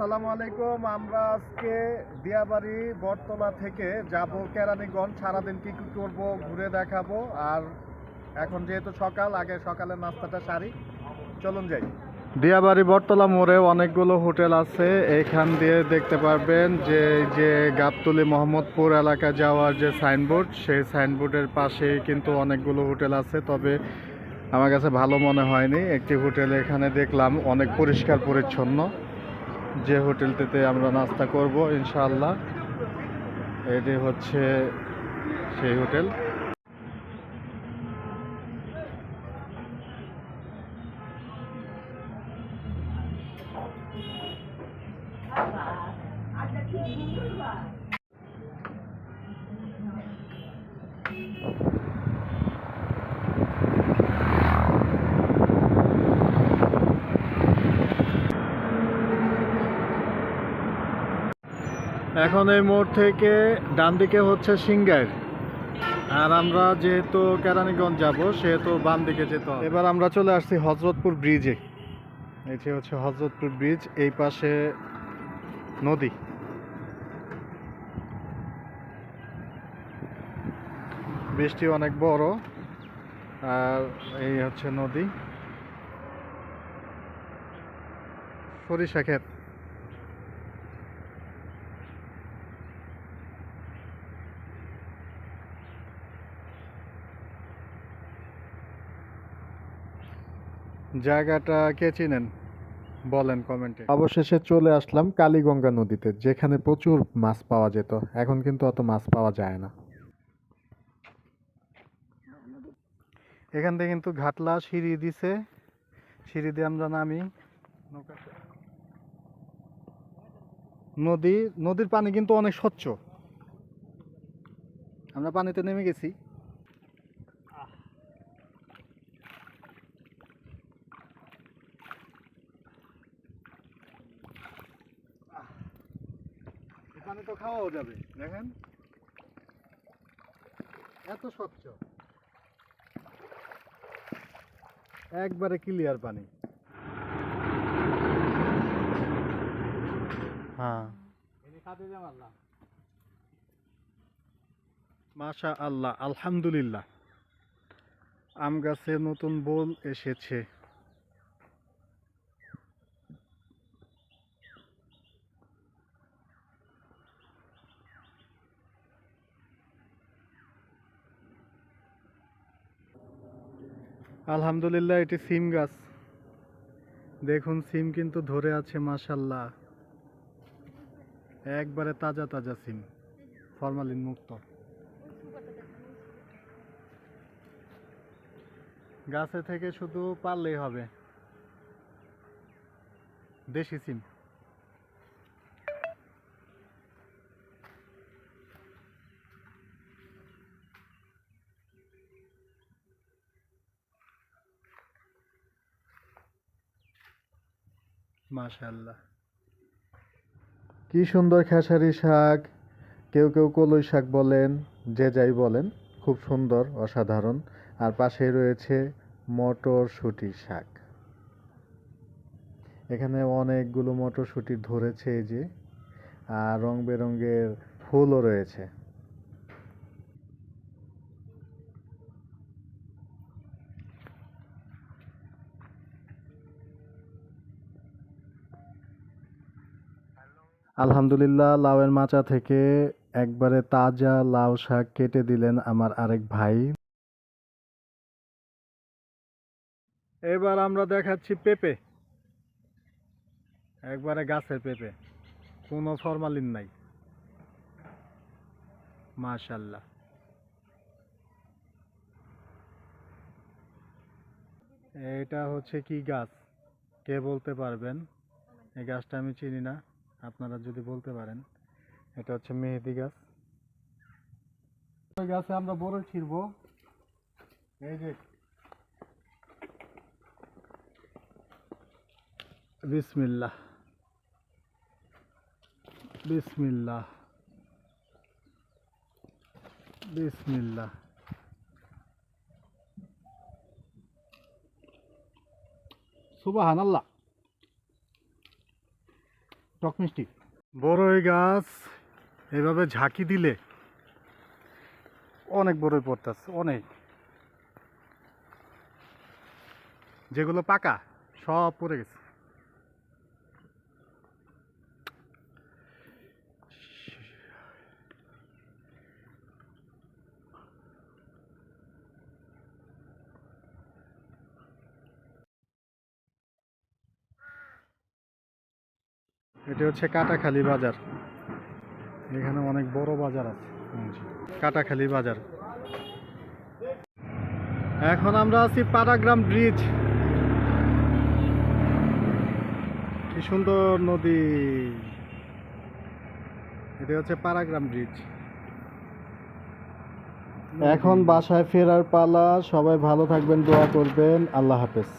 আসসালামু আলাইকুম। আমরা আজকে দিয়াবাড়ি বটতলা থেকে যাব কেরানীগঞ্জ। সারাদিন কি কি করবো ঘুরে দেখাবো। আর এখন যেহেতু সকাল, আগে সকালের নাস্তাটা সারি, চলুন যাই। দিয়াবাড়ি বটতলা মোড়ে অনেকগুলো হোটেল আছে। এখান দিয়ে দেখতে পারবেন যে গাবতলী মোহাম্মদপুর এলাকা যাওয়ার যে সাইনবোর্ড, সেই সাইনবোর্ডের পাশেই কিন্তু অনেকগুলো হোটেল আছে। তবে আমার কাছে ভালো মনে হয়নি। একটি হোটেল এখানে দেখলাম অনেক পরিষ্কার পরিচ্ছন্ন, যে হোটেলটিতে আমরা নাস্তা করব ইনশাআল্লাহ। এটি হচ্ছে সেই হোটেল। এখন এই মোড় থেকে ডান দিকে হচ্ছে সিংগাইর, আর আমরা যেহেতু কেরানীগঞ্জ যাব সেহেতু বাম দিকে যেতে হবে। এবার আমরা চলে আসছি হযরতপুর ব্রিজে। এটি হচ্ছে হযরতপুর ব্রিজ, এই পাশে নদী। বৃষ্টি অনেক বড়, আর এই হচ্ছে নদী। সরিষা ক্ষেত। জায়গাটা কে চিনেন বলেন কমেন্টে। অবশেষে চলে আসলাম কালীগঙ্গা নদীতে, যেখানে প্রচুর মাছ পাওয়া যেত। এখন কিন্তু অত মাছ পাওয়া যায় না। এখান থেকে কিন্তু ঘাটলা সিঁড়ি দিছে, সিঁড়ি দিয়ে আমরা নামি। নদীর পানি কিন্তু অনেক স্বচ্ছ। আমরা পানিতে নেমে গেছি। পানি তো খাওয়াও যাবে, দেখেন এত স্বচ্ছ, একবারে ক্লিয়ার পানি। হ্যাঁ, মাশা আল্লাহ, আলহামদুলিল্লাহ। আম গাছে নতুন বোল এসেছে। আলহামদুলিল্লাহ, এটি সিম গাছ। দেখুন সিম কিন্তু ধরে আছে, মাশাল্লাহ। একবারে তাজা তাজা সিম, ফরমালিন মুক্ত। গাছে থেকে শুধু পারলেই হবে, দেশি সিম। মাশাআল্লাহ, কি সুন্দর খেসারি শাক, কেউ কেউ কলই শাক বলেন, যে যাই বলেন, খুব সুন্দর, অসাধারণ। আর পাশেই রয়েছে মটরশুঁটি শাক। এখানে অনেকগুলো মটরশুঁটি ধরেছে, এই যে, আর রং বেরঙের ফুলও রয়েছে। আলহামদুলিল্লাহ, লাউয়ের মাচা থেকে একবারে তাজা লাউ শাক কেটে দিলেন আমার আরেক ভাই। এবার আমরা দেখাচ্ছি পেঁপে, একবারে গাছের পেঁপে, কোনো ফরমালিন নাই। মাশাআল্লাহ। এটা হচ্ছে কি গাছ, কে বলতে পারবেন? এই গাছটা আমি চিনি না, আপনারা যদি বলতে পারেন। এটা হচ্ছে মেহেদি গাছ। ওই গাছে আমরা বড়ই ছিড়বো। এই যে, বিসমিল্লাহ বিসমিল্লাহ বিসমিল্লাহ। সুবহানাল্লাহ। টক মিষ্টি। বড়ই গাছ এভাবে ঝাঁকি দিলে অনেক বড়ই পড়তেছে, অনেক। যেগুলো পাকা সব পড়ে গেছে। এটা হচ্ছে কাটাখালী বাজার। এখানে অনেক বড় বাজার আছে, কাটাখালী বাজার। এখন আমরা আছি পাড়াগ্রাম ব্রিজ। কি সুন্দর নদী। এটা হচ্ছে পাড়াগ্রাম ব্রিজ। এখন বাসায় ফেরার পালা। সবাই ভালো থাকবেন, দোয়া করবেন। আল্লাহ হাফেজ।